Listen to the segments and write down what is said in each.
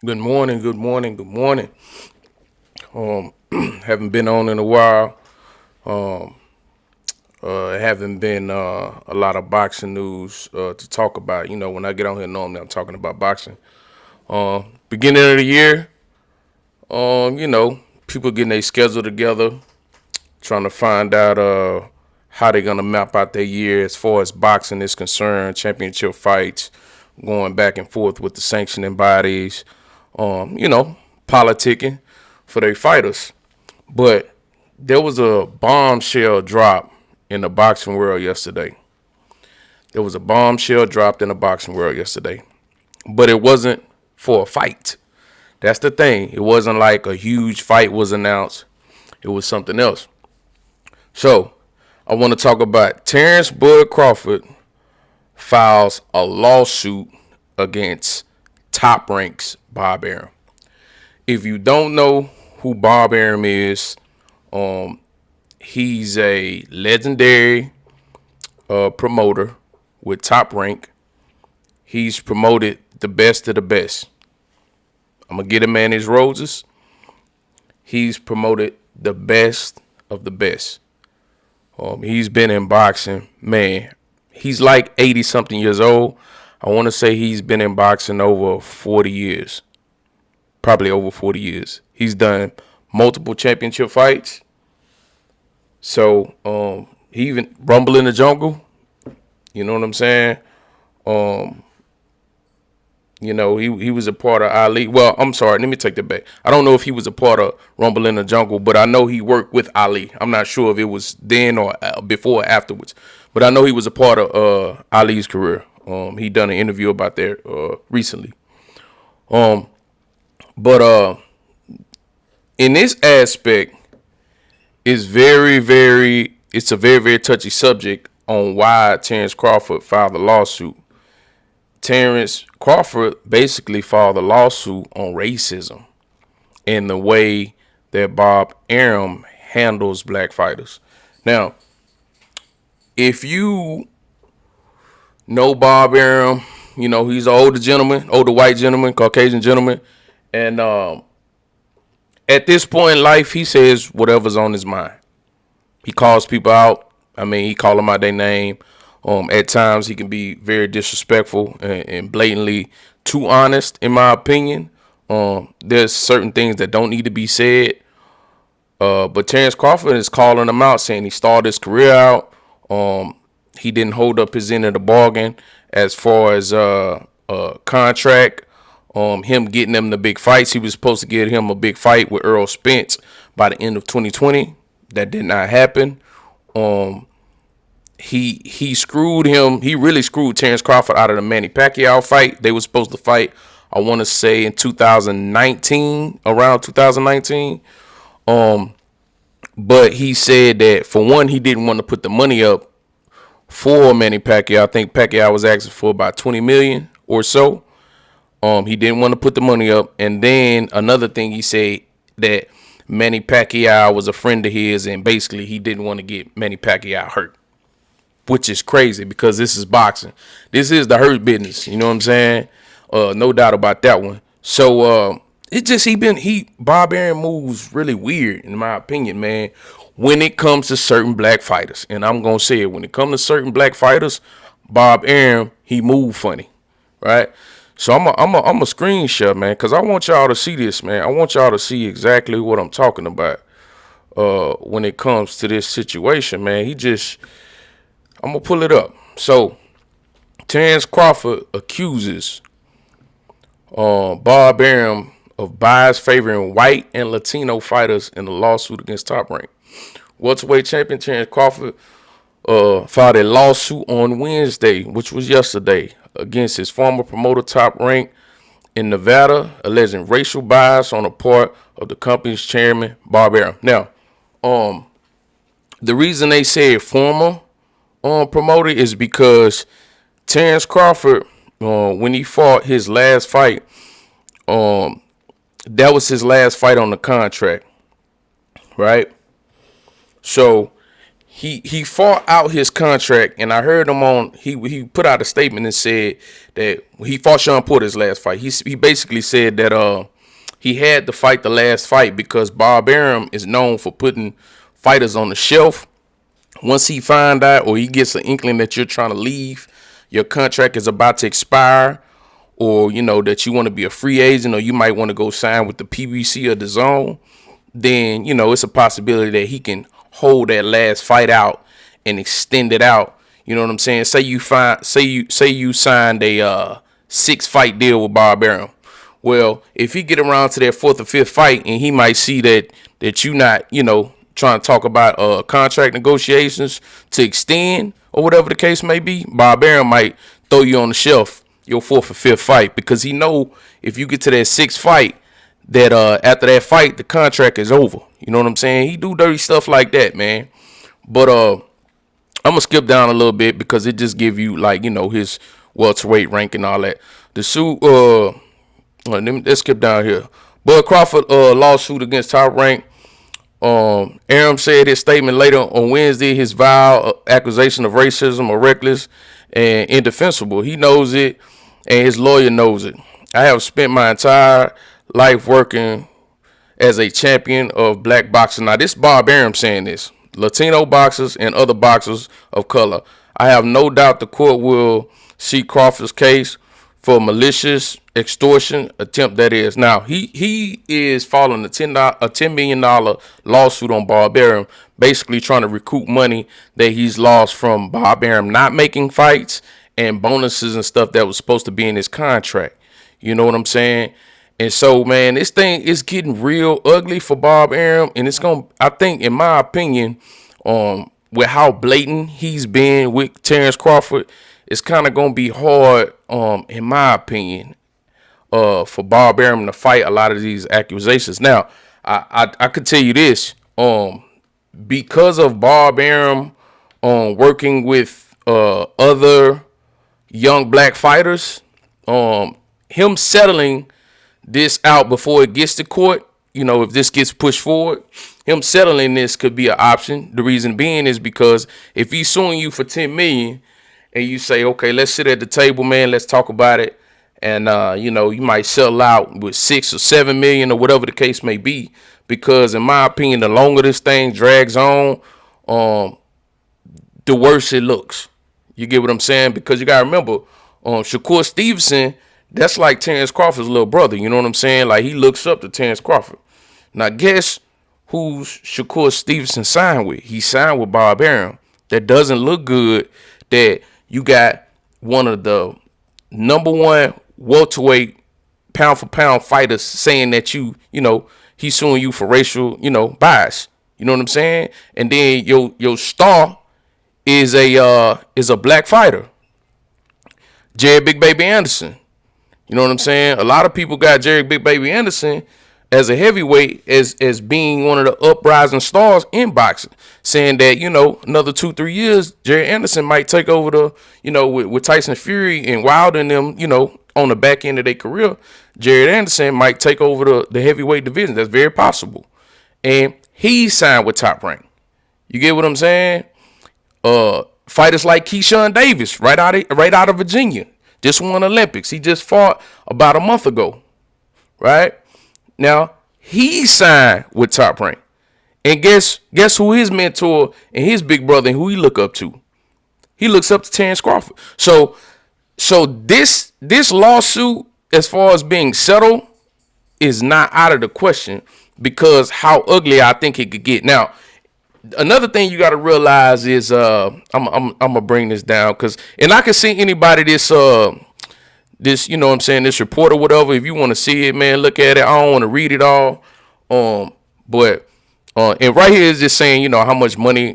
Good morning, good morning, good morning. Um, haven't been on in a while. Um, haven't been a lot of boxing news to talk about. You know, when I get on here, normally I'm talking about boxing. Beginning of the year, people getting their schedule together, trying to find out how they're gonna map out their year as far as boxing is concerned. Championship fights, going back and forth with the sanctioning bodies. Politicking for their fighters. But there was a bombshell drop in the boxing world yesterday. There was a bombshell dropped in the boxing world yesterday. But it wasn't for a fight. That's the thing. It wasn't like a huge fight was announced. It was something else. So I want to talk about Terrance Bud Crawford files a lawsuit against Top Rank's Bob Arum. If you don't know who Bob Arum is, um, he's a legendary promoter with Top Rank. He's promoted the best of the best. I'm gonna get a man his roses. He's promoted the best of the best. He's been in boxing, man. He's like 80 something years old. I want to say he's been in boxing over 40 years, probably over 40 years. He's done multiple championship fights. So he even Rumble in the Jungle. You know what I'm saying? Um, he was a part of Ali. Well, I'm sorry, let me take that back. I don't know if he was a part of Rumble in the Jungle, but I know he worked with Ali. I'm not sure if it was then or before or afterwards, but I know he was a part of Ali's career. He done an interview about that recently. Um, but in this aspect, it's a very, very touchy subject on why Terrance Crawford filed a lawsuit. Terrance Crawford basically filed a lawsuit on racism and the way that Bob Arum handles black fighters. Now, if you know Bob Arum, he's an older gentleman, older white gentleman, Caucasian gentleman, and at this point in life, he says whatever's on his mind. He calls people out. I mean, he call them out their name. At times, he can be very disrespectful and blatantly too honest, in my opinion. There's certain things that don't need to be said. But Terrance Crawford is calling him out, saying he started his career out. He didn't hold up his end of the bargain as far as contract. Him getting them the big fights. He was supposed to get him a big fight with Earl Spence by the end of 2020. That did not happen. He screwed him. He really screwed Terrance Crawford out of the Manny Pacquiao fight. They were supposed to fight, I want to say, in 2019, around 2019. But he said that, for one, he didn't want to put the money up for Manny Pacquiao. I think Pacquiao was asking for about 20 million or so. He didn't want to put the money up. And then another thing, he said that Manny Pacquiao was a friend of his, and basically he didn't want to get Manny Pacquiao hurt, which is crazy because this is boxing. This is the hurt business. You know what I'm saying? No doubt about that one. So it just Bob Arum moves really weird, in my opinion, man, when it comes to certain black fighters. And I'm gonna say it, when it comes to certain black fighters, Bob Arum, he move funny, right? So I'm a screenshot, man, because I want y'all to see this, man. I want y'all to see exactly what I'm talking about when it comes to this situation, man. I'm gonna pull it up. So Terrance Crawford accuses Bob Arum of bias favoring white and Latino fighters in the lawsuit against Top Rank. Welterweight champion Terrance Crawford filed a lawsuit on Wednesday, which was yesterday, against his former promoter Top Rank in Nevada, alleging racial bias on the part of the company's chairman, Bob Arum. Now, the reason they said former promoter is because Terrance Crawford, when he fought his last fight, that was his last fight on the contract, right? So he fought out his contract, and I heard him on. He put out a statement and said that he fought Sean Porter's last fight. He basically said that he had to fight the last fight because Bob Arum is known for putting fighters on the shelf. Once he find out or he gets an inkling that you're trying to leave, your contract is about to expire, or that you want to be a free agent, or you might want to go sign with the PBC or the Zone, then it's a possibility that he can hold that last fight out and extend it out. You know what I'm saying? Say you signed a 6-fight deal with Bob Arum. Well, if he get around to that 4th or 5th fight and he might see that you not trying to talk about contract negotiations to extend or whatever the case may be, Bob Arum might throw you on the shelf your 4th or 5th fight, because he know if you get to that 6th fight, that after that fight the contract is over. You know what I'm saying? He do dirty stuff like that, man. But I'm gonna skip down a little bit because it just give you his welterweight rank and all that. The suit let's skip down here. Bud Crawford lawsuit against Top Rank. Arum said his statement later on Wednesday, his vile accusation of racism or reckless and indefensible. He knows it, and his lawyer knows it. I have spent my entire life working as a champion of black boxing. Now, this is Bob Arum saying this. Latino boxers and other boxers of color. I have no doubt the court will see Crawford's case for malicious extortion attempt, that is. Now, he is filing a $10 million lawsuit on Bob Arum, basically trying to recoup money that he's lost from Bob Arum not making fights and bonuses and stuff that was supposed to be in his contract. You know what I'm saying? And so, man, this thing is getting real ugly for Bob Arum, and it's going to, I think, in my opinion, with how blatant he's been with Terrance Crawford, it's kind of going to be hard, in my opinion, for Bob Arum to fight a lot of these accusations. Now, I could tell you this, because of Bob Arum working with other young black fighters, him settling this out before it gets to court, if this gets pushed forward, him settling this could be an option. The reason being is because if he's suing you for $10 million and you say, okay, let's sit at the table, man, let's talk about it, and you might settle out with 6 or 7 million or whatever the case may be, because in my opinion, the longer this thing drags on, the worse it looks. You get what I'm saying? Because you gotta remember, Shakur Stevenson, that's like Terrance Crawford's little brother. You know what I'm saying? Like, he looks up to Terrance Crawford. Now, guess who's Shakur Stevenson signed with? He signed with Bob Arum. That doesn't look good that you got one of the number one welterweight pound for pound fighters saying that he's suing you for racial, bias. You know what I'm saying? And then your star is a black fighter, Jared Big Baby Anderson. You know what I'm saying? A lot of people got Jared Big Baby Anderson as a heavyweight as being one of the uprising stars in boxing, saying that, another 2-3 years, Jared Anderson might take over with Tyson Fury and Wilder and them, on the back end of their career. Jared Anderson might take over the heavyweight division. That's very possible. And he signed with Top Rank. You get what I'm saying? Fighters like Keyshawn Davis, right out of Virginia, just won Olympics. He just fought about a month ago, right? Now, he signed with Top Rank. And guess who his mentor and his big brother and who he look up to? He looks up to Terrance Crawford. So this lawsuit, as far as being settled, is not out of the question, because how ugly I think it could get. Now, another thing you got to realize is I'm gonna bring this down, and I can see anybody this this report or whatever. If you want to see it, man, look at it. I don't want to read it all. But and right here is just saying, how much money,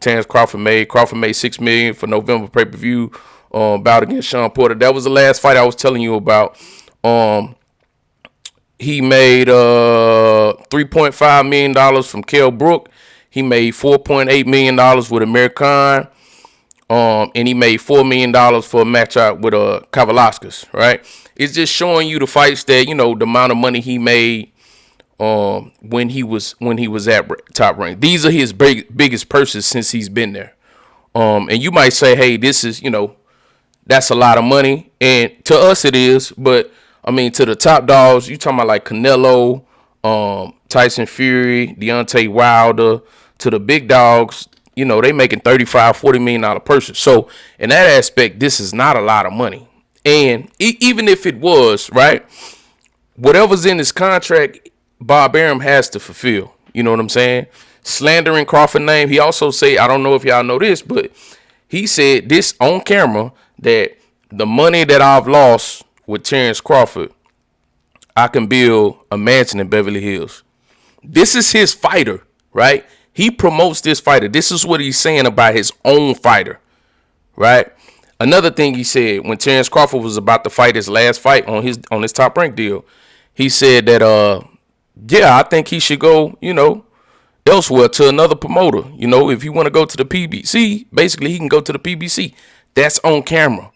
Terrance Crawford made. Crawford made $6 million for November pay-per-view bout against Sean Porter. That was the last fight I was telling you about. He made $3.5 million from Kell Brook. He made $4.8 million with American. And he made $4 million for a matchup with Kavaliauskas, right? It's just showing you the fights that, the amount of money he made when he was at Top Rank. These are his biggest purses since he's been there. And you might say, hey, this is, that's a lot of money. And to us it is, but I mean, to the top dogs, you talking about like Canelo, Tyson Fury, Deontay Wilder, to the big dogs, they making $35-40 million purses. So in that aspect, this is not a lot of money. And even if it was, right, whatever's in his contract, Bob Arum has to fulfill. You know what I'm saying? Slandering Crawford name. He also said, I don't know if y'all know this, but he said this on camera, that the money that I've lost with Terrance Crawford, I can build a mansion in Beverly Hills. This is his fighter, right? He promotes this fighter. This is what he's saying about his own fighter, right? Another thing he said when Terrance Crawford was about to fight his last fight on his Top Rank deal, he said that I think he should go, elsewhere to another promoter. If you want to go to the PBC, basically he can go to the PBC. That's on camera.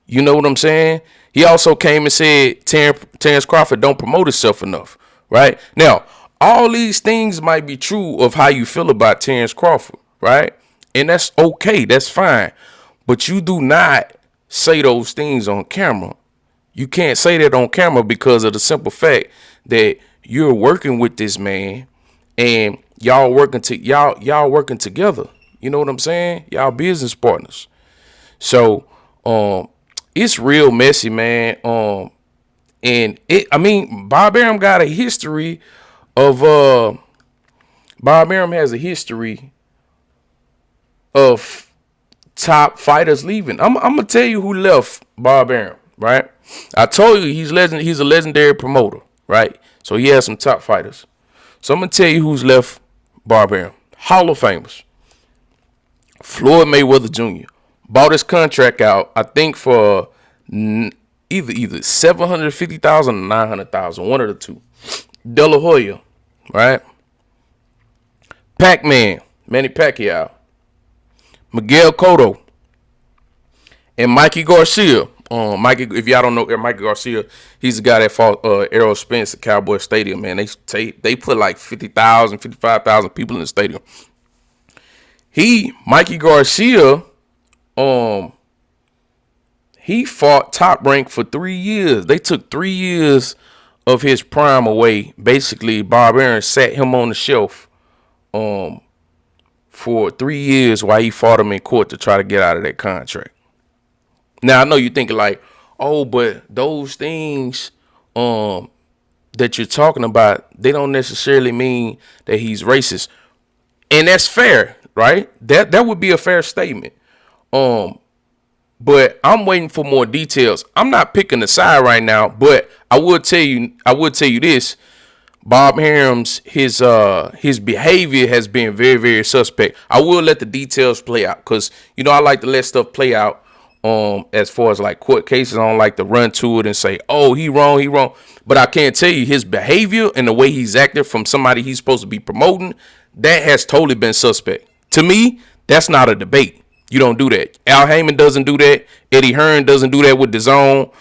You know what I'm saying? He also came and said Terrance Crawford don't promote himself enough, right? Now, all these things might be true of how you feel about Terrance Crawford, right? And that's okay. That's fine. But you do not say those things on camera. You can't say that on camera because of the simple fact that you're working with this man and y'all working together. You know what I'm saying? Y'all business partners. So it's real messy, man. And Bob Arum got a history of Bob Arum has a history of top fighters leaving. I'm gonna tell you who left Bob Arum, right? I told you he's a legendary promoter, right? So he has some top fighters. So I'm gonna tell you who's left Bob Arum. Hall of Famers. Floyd Mayweather Jr. bought his contract out, I think, for either 750,000 or 900,000, one of the two. De La Hoya, right? Pac-Man, Manny Pacquiao, Miguel Cotto, and Mikey Garcia. If y'all don't know Mikey Garcia, he's the guy that fought Errol Spence at Cowboy Stadium, man. They put like 50,000, 55,000 people in the stadium. Mikey Garcia, he fought Top Rank for 3 years. They took 3 years of his prime away. Basically, Bob Arum sat him on the shelf for 3 years while he fought him in court to try to get out of that contract. Now, I know you're thinking like, oh, but those things that you're talking about, they don't necessarily mean that he's racist. And that's fair, right? That would be a fair statement. But I'm waiting for more details. I'm not picking a side right now, but I would tell you this. Bob Arum's his behavior has been very, very suspect. I will let the details play out because I like to let stuff play out. As far as like court cases, I don't like to run to it and say, oh, he wrong. But I can't tell you his behavior and the way he's acted from somebody he's supposed to be promoting, that has totally been suspect. To me, that's not a debate. You don't do that. Al Heyman doesn't do that. Eddie Hearn doesn't do that with DAZN.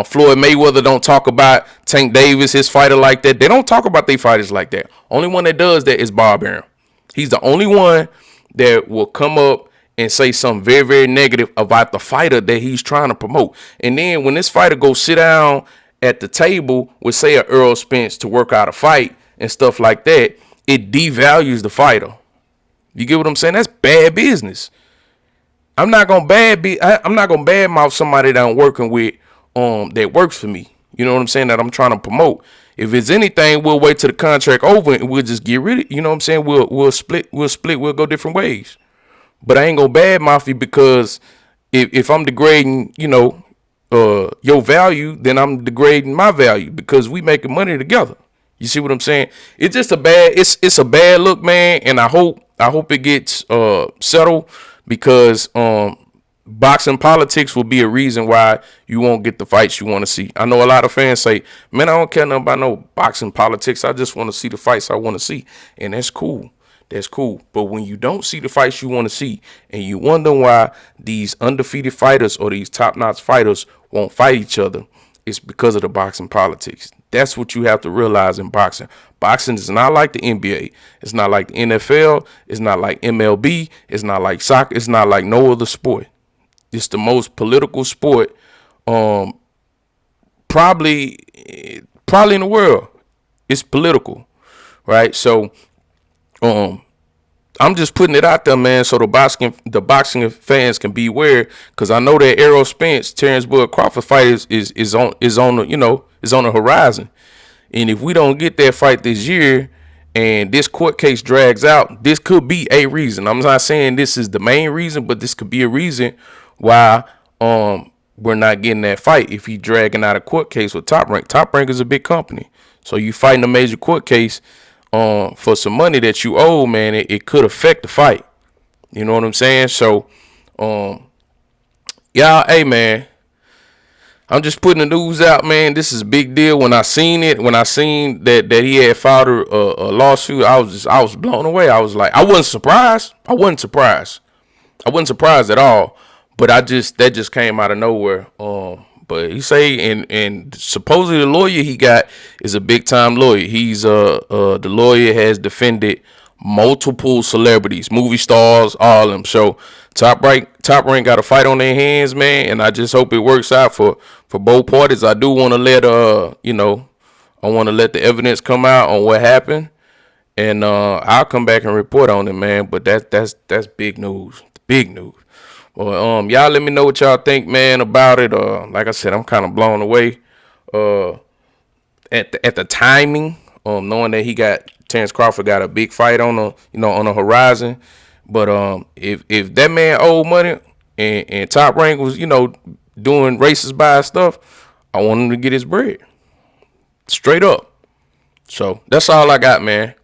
Floyd Mayweather don't talk about Tank Davis, his fighter, like that. They don't talk about their fighters like that. Only one that does that is Bob Arum. He's the only one that will come up and say something very, very negative about the fighter that he's trying to promote. And then when this fighter goes sit down at the table with, say, a Errol Spence to work out a fight and stuff like that, it devalues the fighter. You get what I'm saying? That's bad business. I'm not gonna badmouth somebody that I'm working with that works for me. You know what I'm saying? That I'm trying to promote. If it's anything, we'll wait till the contract over and we'll just get rid of it. You know what I'm saying? We'll split, we'll go different ways. But I ain't gonna badmouth you because if I'm degrading, your value, then I'm degrading my value because we making money together. You see what I'm saying? It's just it's a bad look, man. And I hope it gets settled because boxing politics will be a reason why you won't get the fights you want to see. I know a lot of fans say, man, I don't care nothing about no boxing politics. I just want to see the fights I want to see. And that's cool. That's cool. But when you don't see the fights you want to see and you wonder why these undefeated fighters or these top-notch fighters won't fight each other, It's because of the boxing politics. That's what you have to realize in boxing. Boxing is not like the NBA. It's not like the NFL. It's not like MLB. It's not like soccer. It's not like no other sport. It's the most political sport, probably in the world. It's political, right? So, I'm just putting it out there, man, so the boxing fans can beware, because I know that Errol Spence, Terrance Bud Crawford fight is on the horizon, and if we don't get that fight this year, and this court case drags out, this could be a reason. I'm not saying this is the main reason, but this could be a reason why we're not getting that fight. If he dragging out a court case with Top Rank, Top Rank is a big company, so you fighting a major court case for some money that you owe, man, it could affect the fight. You know what I'm saying? So, y'all, hey, man, I'm just putting the news out, man. This is a big deal. When I seen that he had filed a lawsuit, I was blown away. I was like, I wasn't surprised. I wasn't surprised at all. But that just came out of nowhere. But he say, and supposedly the lawyer he got is a big time lawyer. He's the lawyer has defended multiple celebrities, movie stars, all of them. So Top Rank got a fight on their hands, man, and I just hope it works out for both parties. I do want to let I want to let the evidence come out on what happened, and I'll come back and report on it, man. But that's big news, big news. Well, y'all let me know what y'all think, man, about it. Like I said, I'm kind of blown away at the timing, knowing that Terrance Crawford got a big fight on the horizon. But if that man owed money and Top Rank was doing racist bias stuff, I want him to get his bread straight up. So that's all I got, man.